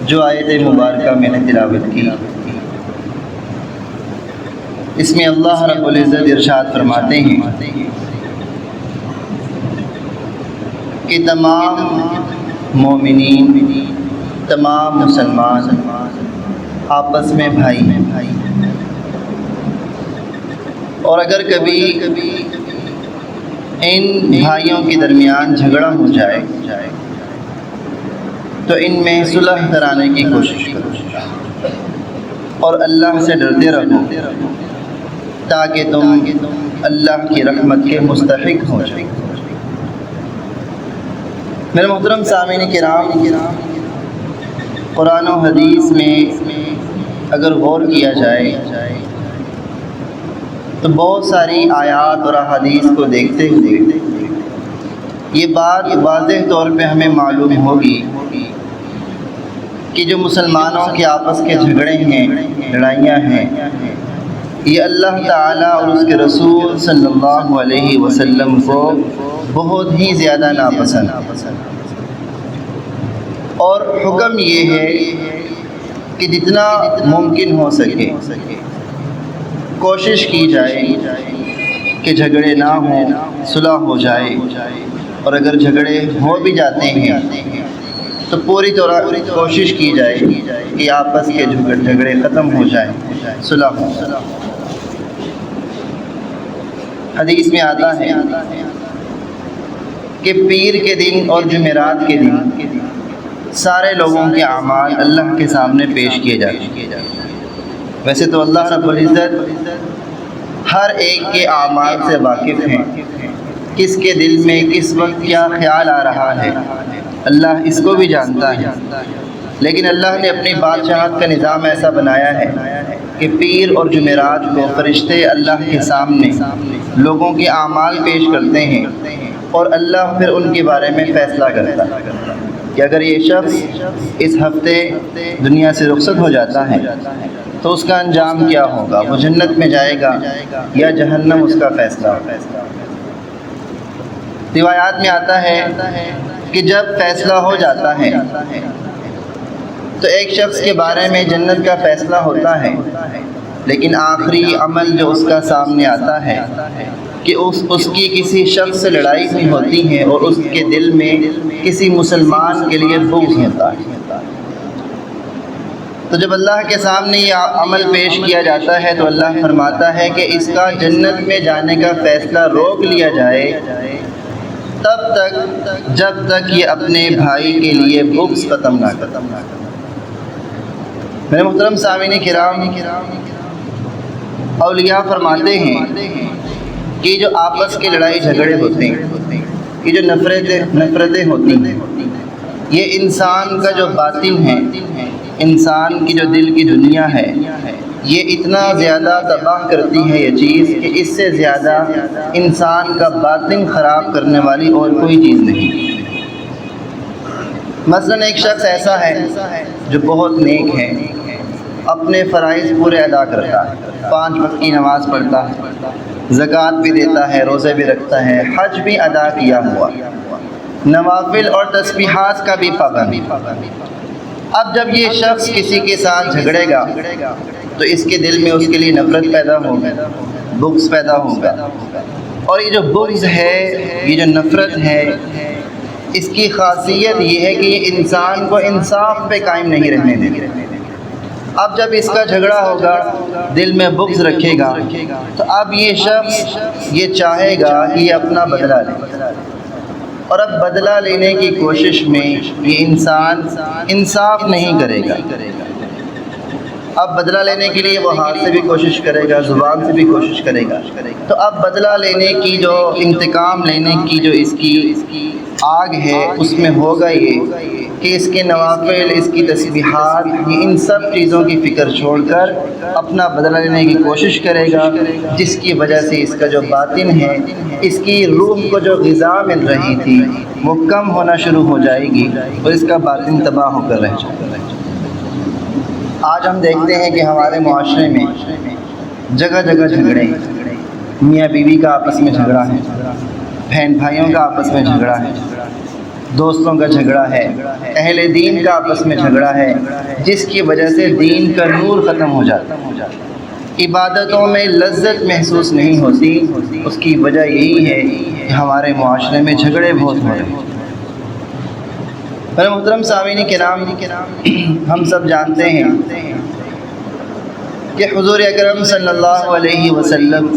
جو آیت مبارکہ میں نے تلاوت کی، اس میں اللہ رب العزت ارشاد فرماتے ہیں کہ تمام مومنین، تمام مسلمان آپس میں بھائی ہیں، اور اگر کبھی ان بھائیوں کے درمیان جھگڑا ہو جائے تو ان میں صلح کرانے کی کوشش کرو اور اللہ سے ڈرتے رہو تاکہ تم اللہ کی رحمت کے مستحق ہو جائے۔ میرے محترم سامعین کرام، قرآن و حدیث میں اگر غور کیا جائے تو بہت ساری آیات اور احادیث کو دیکھتے ہوئے یہ بات واضح طور پہ ہمیں معلوم ہوگی کہ جو مسلمانوں کے آپس کے جھگڑے ہیں، لڑائیاں ہیں، یہ اللہ تعالیٰ اور اس کے رسول صلی اللہ علیہ وسلم کو بہت ہی زیادہ ناپسند، اور حکم یہ ہے کہ جتنا ممکن ہو سکے کوشش کی جائے کہ جھگڑے نہ ہوں، صلح ہو جائے، اور اگر جھگڑے ہو بھی جاتے ہیں تو پوری طرح کوشش کی جائے کہ آپس کے جھگڑے ختم ہو جائیں، صلح ہو جائے۔ حدیث میں آتا ہے کہ پیر کے دن اور جمعرات کے دن سارے لوگوں کے اعمال اللہ کے سامنے پیش کیے جاتے ہیں۔ ویسے تو اللہ رب العزت ہر ایک کے اعمال سے واقف ہیں، کس کے دل میں کس وقت کیا خیال آ رہا ہے اللہ اس کو بھی جانتا ہے، لیکن اللہ نے اپنی بادشاہت کا نظام ایسا بنایا ہے کہ پیر اور جمعرات کو فرشتے اللہ کے سامنے لوگوں کے اعمال پیش کرتے ہیں، اور اللہ پھر ان کے بارے میں فیصلہ کرتا ہے کہ اگر یہ شخص اس ہفتے دنیا سے رخصت ہو جاتا ہے تو اس کا انجام کیا ہوگا، وہ جنت میں جائے گا یا جہنم، اس کا فیصلہ ہوگا۔ روایات میں آتا ہے کہ جب فیصلہ ہو جاتا ہے تو ایک شخص کے بارے میں جنت کا فیصلہ ہوتا ہے، لیکن آخری عمل جو اس کا سامنے آتا ہے کہ اس کی کسی شخص سے لڑائی ہوئی ہوتی ہے اور اس کے دل میں کسی مسلمان کے لیے بغض ہوتا ہے، تو جب اللہ کے سامنے یہ عمل پیش کیا جاتا ہے تو اللہ فرماتا ہے کہ اس کا جنت میں جانے کا فیصلہ روک لیا جائے تب تک جب تک یہ اپنے بھائی کے لیے بغض ختم نہ کرے۔ میرے محترم سامعین کرام، اولیاء فرماتے ہیں کہ جو آپس کے لڑائی جھگڑے ہوتے ہیں، یہ جو نفرتیں ہوتی ہیں، یہ انسان کا جو باطن ہے، انسان کی جو دل کی دنیا ہے، یہ اتنا زیادہ تباہ کرتی ہے یہ چیز کہ اس سے زیادہ انسان کا باطن خراب کرنے والی اور کوئی چیز نہیں۔ مثلا ایک شخص ایسا ہے جو بہت نیک ہے، اپنے فرائض پورے ادا کرتا ہے، 5 وقت کی نماز پڑھتا ہے، زکوٰۃ بھی دیتا ہے، روزے بھی رکھتا ہے، حج بھی ادا کیا ہوا، نوافل اور تسبیحات کا بھی پابند۔ اب جب یہ شخص کسی کے ساتھ جھگڑے گا تو اس کے دل میں اس کے لیے نفرت پیدا ہوگی، بغض پیدا ہوگا، اور یہ جو بغض ہے، یہ جو نفرت ہے، اس کی خاصیت یہ ہے کہ یہ انسان کو انصاف پہ قائم نہیں رہنے دے گا۔ اب جب اس کا جھگڑا ہوگا، دل میں بغض رکھے گا، تو اب یہ شخص یہ چاہے گا کہ یہ اپنا بدلہ لے، اور اب بدلہ لینے کی کوشش میں یہ انسان انصاف نہیں کرے گا۔ اب بدلہ لینے کے لیے وہ ہاتھ سے بھی کوشش کرے گا، زبان سے بھی کوشش کرے گا، تو اب بدلہ لینے کی جو انتقام لینے کی جو اس کی آگ ہے، اس میں ہوگا یہ کہ اس کے نوافل، اس کی تسبیحات، ان سب چیزوں کی فکر چھوڑ کر اپنا بدلہ لینے کی کوشش کرے گا، جس کی وجہ سے اس کا جو باطن ہے، اس کی روح کو جو غذا مل رہی تھی وہ کم ہونا شروع ہو جائے گی اور اس کا باطن تباہ ہو کر رہ جائے گا۔ آج ہم دیکھتے ہیں کہ ہمارے معاشرے میں جگہ جگہ جھگڑے، میاں بیوی کا آپس میں جھگڑا ہے، بہن بھائیوں کا آپس میں جھگڑا ہے، دوستوں کا جھگڑا ہے، اہل دین کا آپس میں جھگڑا ہے، جس کی وجہ سے دین کا نور ختم ہو جاتا ہے، عبادتوں میں لذت محسوس نہیں ہوتی۔ اس کی وجہ یہی ہے کہ ہمارے معاشرے میں جھگڑے بہت ہو رہے ہیں۔ میرے محترم سامعین کرام، ہم سب جانتے ہیں کہ حضور اکرم صلی اللہ علیہ وسلم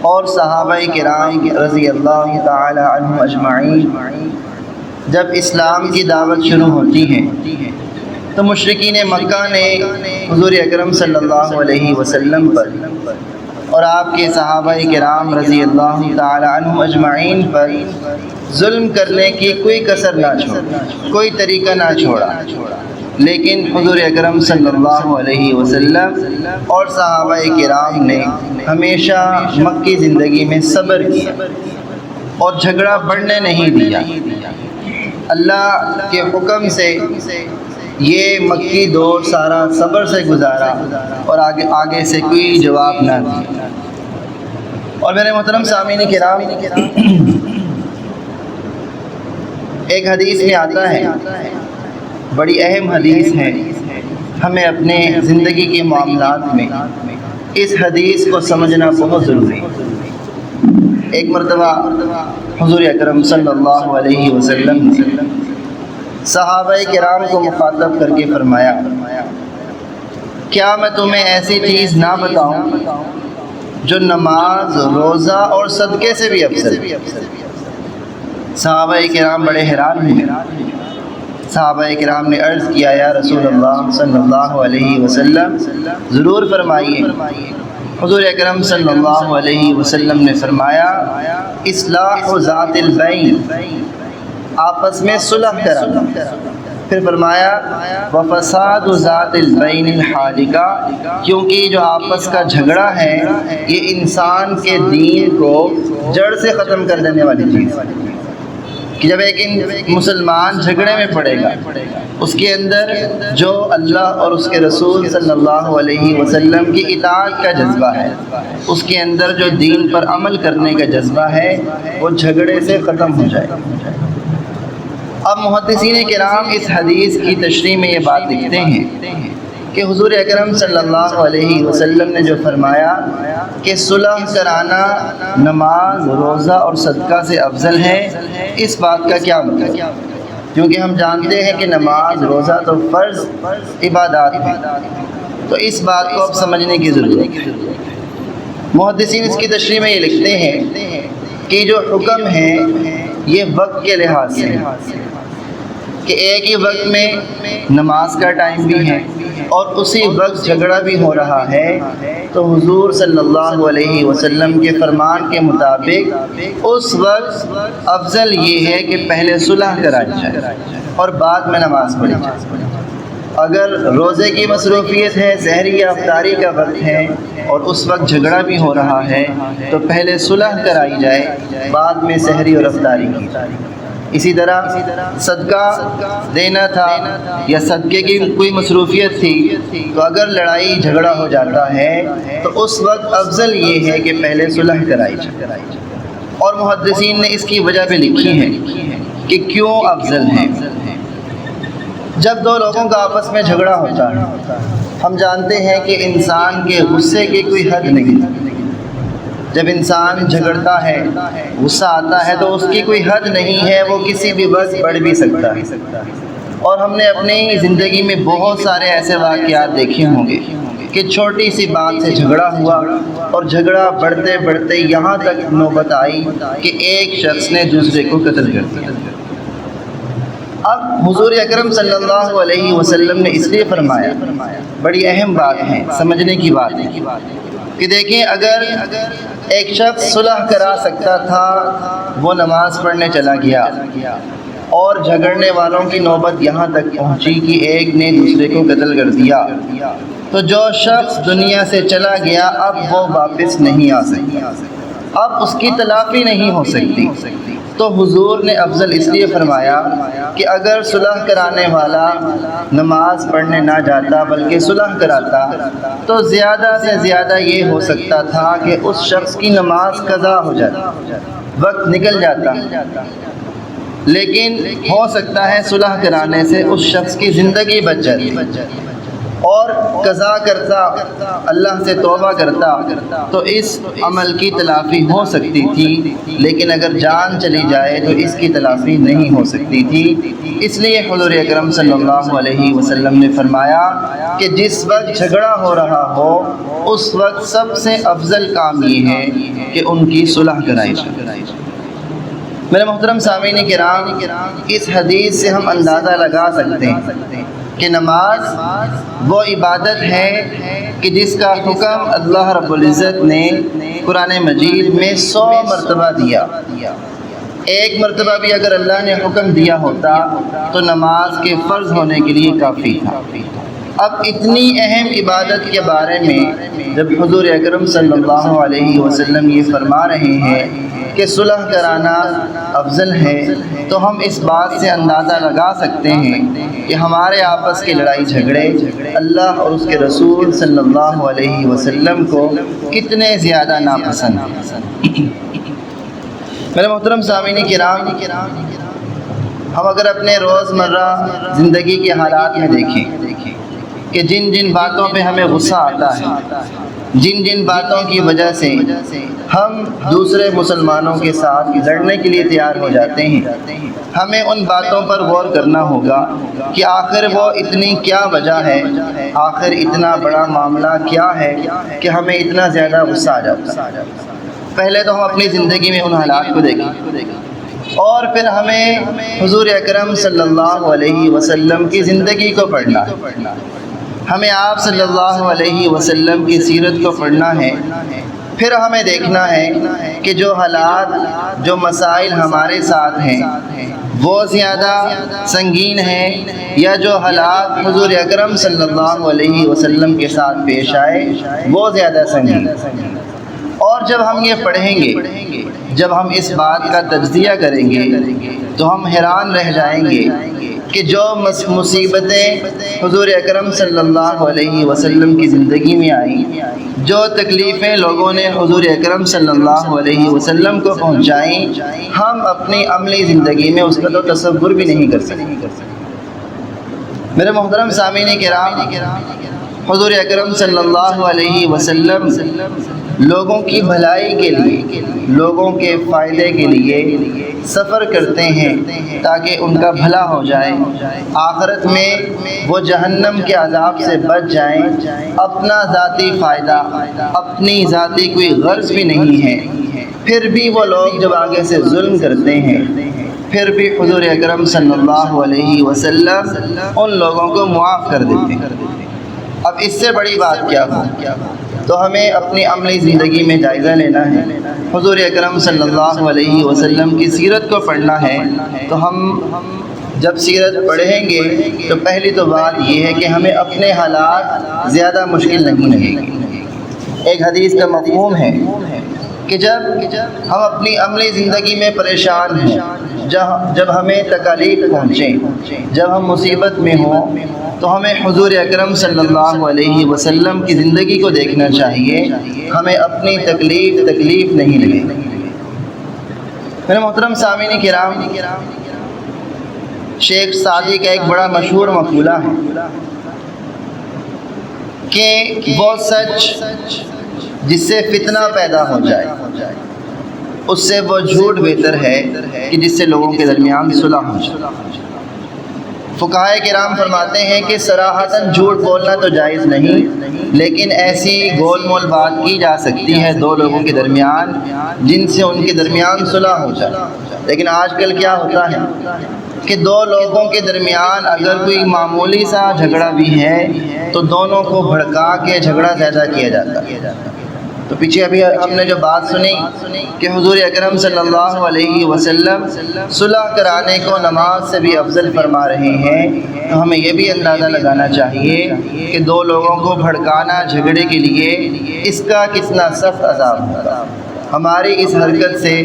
اور صحابہ کرام رضی اللہ تعالی عنہم اجمعین جب اسلام کی دعوت شروع ہوتی ہے تو مشرکین مکہ نے حضور اکرم صلی اللہ علیہ وسلم پر اور آپ کے صحابہ کرام رضی اللہ تعالی عنہم اجمعین پر ظلم کرنے کی کوئی کسر نہ چھوڑا، کوئی طریقہ نہ چھوڑا، لیکن حضور اکرم صلی اللہ علیہ وسلم اور صحابہ کرام نے ہمیشہ مکی زندگی میں صبر کیا اور جھگڑا بڑھنے نہیں دیا۔ اللہ کے حکم سے یہ مکی دور سارا صبر سے گزارا اور آگے سے کوئی جواب نہ دیا۔ اور میرے محترم سامعین کرام، ایک حدیث میں آتا ہے، بڑی اہم حدیث ہے، ہمیں اپنے زندگی کے معاملات میں اس حدیث کو سمجھنا بہت ضروری ہے۔ ایک مرتبہ حضور اکرم صلی اللہ علیہ وسلم نے صحابہ کرام کو مخاطب کر کے فرمایا، کیا میں تمہیں ایسی چیز نہ بتاؤں جو نماز، روزہ اور صدقے سے بھی افضل ہے؟ صحابہ کرام بڑے حیران ہوئے۔ صحابہ کرام نے عرض کیا، یا رسول اللہ صلی اللہ علیہ وسلم ضرور فرمائیے۔ حضور اکرم صلی اللہ علیہ وسلم نے فرمایا، اصلاح ذات البین، آپس میں صلح کرانا۔ پھر فرمایا وفساد ذات البین الحالکہ، کیونکہ جو آپس کا جھگڑا ہے یہ انسان کے دین کو جڑ سے ختم کر دینے والی چیز ہے، کہ جب ایک مسلمان جھگڑے میں پڑے گا، اس کے اندر جو اللہ اور اس کے رسول صلی اللہ علیہ وسلم کی اطاعت کا جذبہ ہے، اس کے اندر جو دین پر عمل کرنے کا جذبہ ہے، وہ جھگڑے سے ختم ہو جائے۔ اب محدثین کرام اس حدیث کی تشریح میں یہ بات لکھتے ہیں کہ حضور اکرم صلی اللہ علیہ وسلم نے جو فرمایا کہ صلح کرانا نماز، روزہ اور صدقہ سے افضل ہے، اس بات کا کیا مطلب؟ کیونکہ ہم جانتے ہیں کہ نماز، روزہ تو فرض عبادات ہیں، تو اس بات کو اب سمجھنے کی ضرورت ہے۔ محدثین اس کی تشریح میں یہ لکھتے ہیں کہ جو حکم ہے یہ وقت کے لحاظ سے ہے، کہ ایک ہی وقت میں نماز کا ٹائم بھی ہے اور اسی وقت جھگڑا بھی ہو رہا ہے، تو حضور صلی اللہ علیہ وسلم کے فرمان کے مطابق اس وقت افضل یہ ہے کہ پہلے صلح کرائی جائے اور بعد میں نماز پڑھی جائے۔ اگر روزے کی مصروفیت ہے، سحری یا افطاری کا وقت ہے اور اس وقت جھگڑا بھی ہو رہا ہے، تو پہلے صلح کرائی جائے، بعد میں سحری اور افطاری کی جائے۔ اسی طرح صدقہ دینا تھا یا صدقے کی کوئی مصروفیت تھی، تو اگر لڑائی جھگڑا ہو جاتا ہے تو اس وقت افضل یہ ہے کہ پہلے صلح کرائی جائے۔ اور محدثین نے اس کی وجہ بھی لکھی ہے کہ کیوں افضل ہے۔ جب دو لوگوں کا آپس میں جھگڑا ہوتا ہے، ہم جانتے ہیں کہ انسان کے غصے کی کوئی حد نہیں۔ جب انسان جھگڑتا ہے، غصہ آتا ہے، تو اس کی کوئی حد نہیں ہے، وہ کسی بھی وقت بڑھ بھی سکتا ہے۔ اور ہم نے اپنی زندگی میں بہت سارے ایسے واقعات دیکھے ہوں گے کہ چھوٹی سی بات سے جھگڑا ہوا اور جھگڑا بڑھتے بڑھتے یہاں تک نوبت آئی کہ ایک شخص نے دوسرے کو قتل کر دیا۔ اب حضور اکرم صلی اللہ علیہ وسلم نے اس لیے فرمایا، بڑی اہم بات ہے، سمجھنے کی بات ہے، کہ دیکھیں اگر ایک شخص صلح کرا سکتا تھا، وہ نماز پڑھنے چلا گیا اور جھگڑنے والوں کی نوبت یہاں تک پہنچی کہ ایک نے دوسرے کو قتل کر دیا، تو جو شخص دنیا سے چلا گیا اب وہ واپس نہیں آ سکتا، اب اس کی تلافی نہیں ہو سکتی۔ تو حضور نے افضل اس لیے فرمایا کہ اگر صلح کرانے والا نماز پڑھنے نہ جاتا بلکہ صلح کراتا تو زیادہ سے زیادہ یہ ہو سکتا تھا کہ اس شخص کی نماز قضا ہو جاتی، وقت نکل جاتا، لیکن ہو سکتا ہے صلح کرانے سے اس شخص کی زندگی بچ جاتی اور قضا کرتا، اللہ سے توبہ کرتا تو اس عمل کی تلافی ہو سکتی تھی، لیکن اگر جان چلی جائے تو اس کی تلافی نہیں ہو سکتی تھی۔ اس لیے حضور اکرم صلی اللہ علیہ وسلم نے فرمایا کہ جس وقت جھگڑا ہو رہا ہو اس وقت سب سے افضل کام یہ ہے کہ ان کی صلح کرائی جائے۔ میرے محترم سامعین کرام، اس حدیث سے ہم اندازہ لگا سکتے ہیں کہ نماز وہ عبادت ہے کہ جس کا حکم اللہ رب العزت نے قرآن مجید میں 100 مرتبہ دیا۔ ایک مرتبہ بھی اگر اللہ نے حکم دیا ہوتا تو نماز کے فرض ہونے کے لیے کافی تھا۔ اب اتنی اہم عبادت کے بارے میں جب حضور اکرم صلی اللہ علیہ وسلم یہ فرما رہے ہیں کہ صلح کرانا افضل ہے، تو ہم اس بات سے اندازہ لگا سکتے ہیں کہ ہمارے آپس کے لڑائی جھگڑے اللہ اور اس کے رسول صلی اللہ علیہ وسلم کو کتنے زیادہ ناپسند ہیں۔ میرے محترم سامعین کرام، ہم اگر اپنے روزمرہ زندگی کے حالات میں دیکھیں کہ جن جن باتوں پہ ہمیں غصہ آتا ہے، جن جن باتوں کی وجہ سے ہم دوسرے مسلمانوں کے ساتھ لڑنے کے لیے تیار ہو جاتے ہیں، ہمیں ان باتوں پر غور کرنا ہوگا کہ آخر وہ اتنی کیا وجہ ہے، آخر اتنا بڑا معاملہ کیا ہے کہ ہمیں اتنا زیادہ غصہ آ جاتا ہے۔ پہلے تو ہم اپنی زندگی میں ان حالات کو دیکھیں اور پھر ہمیں حضور اکرم صلی اللہ علیہ وسلم کی زندگی کو پڑھنا ہے، ہمیں آپ صلی اللہ علیہ وسلم کی سیرت کو پڑھنا ہے۔ پھر ہمیں دیکھنا ہے کہ جو حالات، جو مسائل ہمارے ساتھ ہیں وہ زیادہ سنگین ہیں یا جو حالات حضور اکرم صلی اللہ علیہ وسلم کے ساتھ پیش آئے وہ زیادہ سنگین۔ اور جب ہم یہ پڑھیں گے، جب ہم اس بات کا تجزیہ کریں گے تو ہم حیران رہ جائیں گے کہ جو مصیبتیں حضور اکرم صلی اللہ علیہ وسلم کی زندگی میں آئیں، جو تکلیفیں لوگوں نے حضور اکرم صلی اللہ علیہ وسلم کو پہنچائیں، ہم اپنی عملی زندگی میں اس کا تو تصور بھی نہیں کر سکتے۔ میرے محترم سامعین کرام، حضور اکرم صلی اللہ علیہ وسلم لوگوں کی بھلائی کے لیے، لوگوں کے فائدے کے لیے سفر کرتے ہیں تاکہ ان کا بھلا ہو جائے، آخرت میں وہ جہنم کے عذاب سے بچ جائیں۔ اپنا ذاتی فائدہ، اپنی ذاتی کوئی غرض بھی نہیں ہے، پھر بھی وہ لوگ جب آگے سے ظلم کرتے ہیں پھر بھی حضور اکرم صلی اللہ علیہ وسلم ان لوگوں کو معاف کر دیتے ہیں۔ اب اس سے بڑی بات کیا ہو؟ تو ہمیں اپنی عملی زندگی میں جائزہ لینا ہے، حضور اکرم صلی اللہ علیہ وسلم کی سیرت کو پڑھنا ہے۔ تو ہم جب سیرت پڑھیں گے تو پہلی تو بات یہ ہے کہ ہمیں اپنے حالات زیادہ مشکل نہیں لگیں گے۔ ایک حدیث کا مفہوم ہے کہ جب ہم اپنی عملی زندگی میں پریشان ہیں، جب ہمیں تکالیف پہنچیں، جب ہم مصیبت میں ہوں، تو ہمیں حضور اکرم صلی اللہ علیہ وسلم کی زندگی کو دیکھنا چاہیے، ہمیں اپنی تکلیف نہیں لگے۔ میرے محترم سامعین کرام، شیخ سعدی کا ایک بڑا مشہور مقولہ ہے کہ وہ سچ جس سے فتنہ پیدا ہو جائے اس سے وہ جھوٹ بہتر ہے کہ جس سے لوگوں کے درمیان صلح ہو جائے۔ فقہائے کرام فرماتے ہیں کہ صراحتاً جھوٹ بولنا تو جائز نہیں، لیکن ایسی گول مول بات کی جا سکتی ہے دو لوگوں کے درمیان جن سے ان کے درمیان صلح ہو جائے۔ لیکن آج کل کیا ہوتا ہے کہ دو لوگوں کے درمیان اگر کوئی معمولی سا جھگڑا بھی ہے تو دونوں کو بھڑکا کے جھگڑا زیادہ کیا جاتا ہے۔ تو پیچھے ابھی ہم نے جو بات سنی کہ حضور اکرم صلی اللہ علیہ وسلم صلح کرانے کو نماز سے بھی افضل فرما رہے ہیں، تو ہمیں یہ بھی اندازہ لگانا چاہیے کہ دو لوگوں کو بھڑکانا جھگڑے کے لیے اس کا کتنا سخت عذاب ہوگا۔ ہماری اس حرکت سے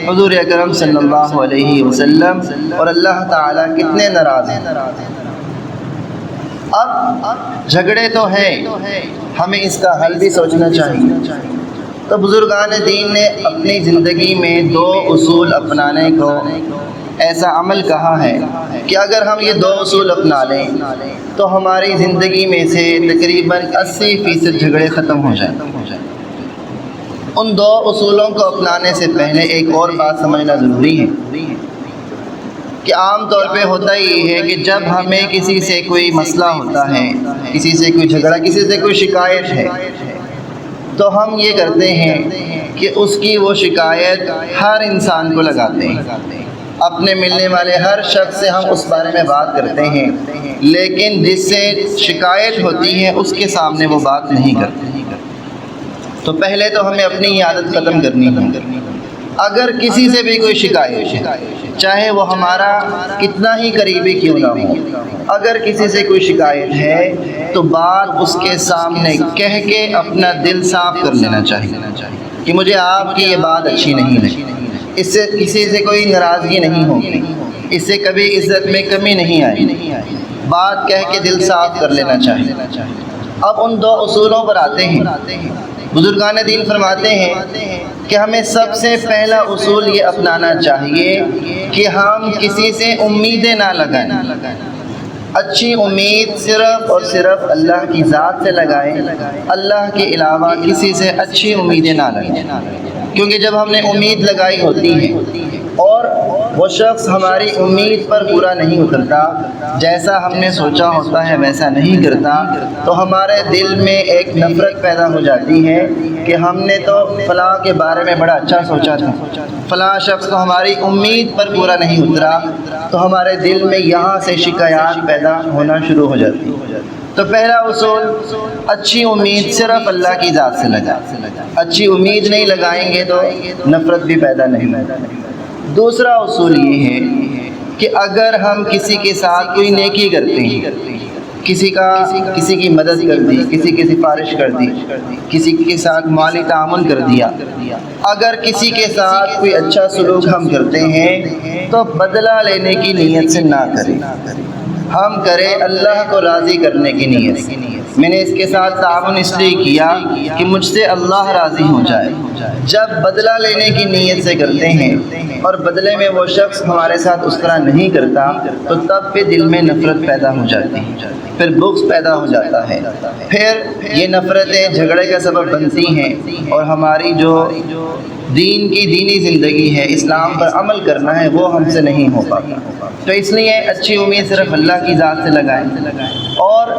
حضور اکرم صلی اللہ علیہ وسلم اور اللہ تعالیٰ کتنے ناراض ہیں۔ اب جھگڑے تو ہیں، ہمیں اس کا حل بھی سوچنا چاہیے۔ تو بزرگان دین نے اپنی زندگی میں دو اصول اپنانے کو ایسا عمل کہا ہے کہ اگر ہم یہ 2 اصول اپنا لیں تو ہماری زندگی میں سے تقریباً 80% جھگڑے ختم ہو جائیں۔ ان 2 اصولوں کو اپنانے سے پہلے ایک اور بات سمجھنا ضروری ہے کہ عام طور پہ ہوتا یہ ہے کہ جب ہمیں کسی سے کوئی مسئلہ ہوتا ہے، کسی سے کوئی جھگڑا، کسی سے کوئی شکایت ہے، تو ہم یہ کرتے ہیں کہ اس کی وہ شکایت ہر انسان کو لگاتے ہیں، اپنے ملنے والے ہر شخص سے ہم اس بارے میں بات کرتے ہیں، لیکن جس سے شکایت ہوتی ہے اس کے سامنے وہ بات نہیں کرتے۔ تو پہلے تو ہمیں اپنی یہ عادت ختم کرنی ہے۔ اگر کسی سے بھی کوئی شکایت ہے، چاہے وہ ہمارا کتنا ہی قریبی کیوں نہ ہو، اگر کسی سے کوئی شکایت ہے تو بات اس کے سامنے کہہ کے اپنا دل صاف کر لینا چاہیے کہ مجھے آپ کی یہ بات اچھی نہیں لگی، اس سے کسی سے کوئی ناراضگی نہیں ہوگی، اس سے کبھی عزت میں کمی نہیں آئی، بات کہہ کے دل صاف کر لینا چاہیے۔ اب ان 2 اصولوں پر آتے ہیں۔ بزرگان دین فرماتے ہیں کہ ہمیں سب سے پہلا اصول یہ اپنانا چاہیے کہ ہم کسی سے امیدیں نہ لگائیں، اچھی امید صرف اور صرف اللہ کی ذات سے لگائیں، اللہ کے علاوہ کسی سے اچھی امیدیں نہ لگائیں، کیونکہ جب ہم نے امید لگائی ہوتی ہے اور وہ شخص ہماری امید پر پورا نہیں اترتا، جیسا ہم نے سوچا ہوتا ہے ویسا نہیں کرتا، تو ہمارے دل میں ایک نفرت پیدا ہو جاتی ہے کہ ہم نے تو فلاں کے بارے میں بڑا اچھا سوچا تھا، فلاں شخص تو ہماری امید پر پورا نہیں اترا، تو ہمارے دل میں یہاں سے شکایات پیدا ہونا شروع ہو جاتی ہے۔ تو پہلا اصول، اچھی امید صرف اللہ کی ذات سے لگائیں، اچھی امید نہیں لگائیں گے تو نفرت بھی پیدا نہیں ہوگی۔ دوسرا اصول یہ ہے کہ اگر ہم کسی کے ساتھ کوئی نیکی کرتے ہیں، کسی کی مدد کر دی، کسی کی سفارش کر دی، کسی کے ساتھ مالی تعاون کر دیا، اگر کسی کے ساتھ کوئی اچھا سلوک ہم کرتے ہیں تو بدلہ لینے کی نیت سے نہ کریں، ہم کریں اللہ کو راضی کرنے کی نیت سے۔ میں نے اس کے ساتھ تعاون اس لیے کیا کہ مجھ سے اللہ راضی ہو جائے۔ جب بدلہ لینے کی نیت سے کرتے ہیں اور بدلے میں وہ شخص ہمارے ساتھ اس طرح نہیں کرتا تو تب پہ دل میں نفرت پیدا ہو جاتی ہے، پھر بغض پیدا ہو جاتا ہے، پھر یہ نفرتیں جھگڑے کا سبب بنتی ہیں اور ہماری جو دینی زندگی ہے، اسلام پر عمل کرنا ہے، وہ ہم سے نہیں ہو پاتا۔ تو اس لیے اچھی امید صرف اللہ کی ذات سے لگائیں، اور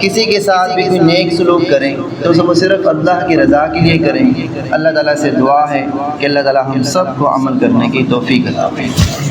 کسی کے ساتھ بھی کوئی نیک سلوک کریں تو وہ صرف اللہ کی رضا کے لیے کریں۔ اللہ تعالیٰ سے دعا ہے کہ اللہ تعالیٰ ہم سب کو عمل کرنے کی توفیق عطا فرمائے۔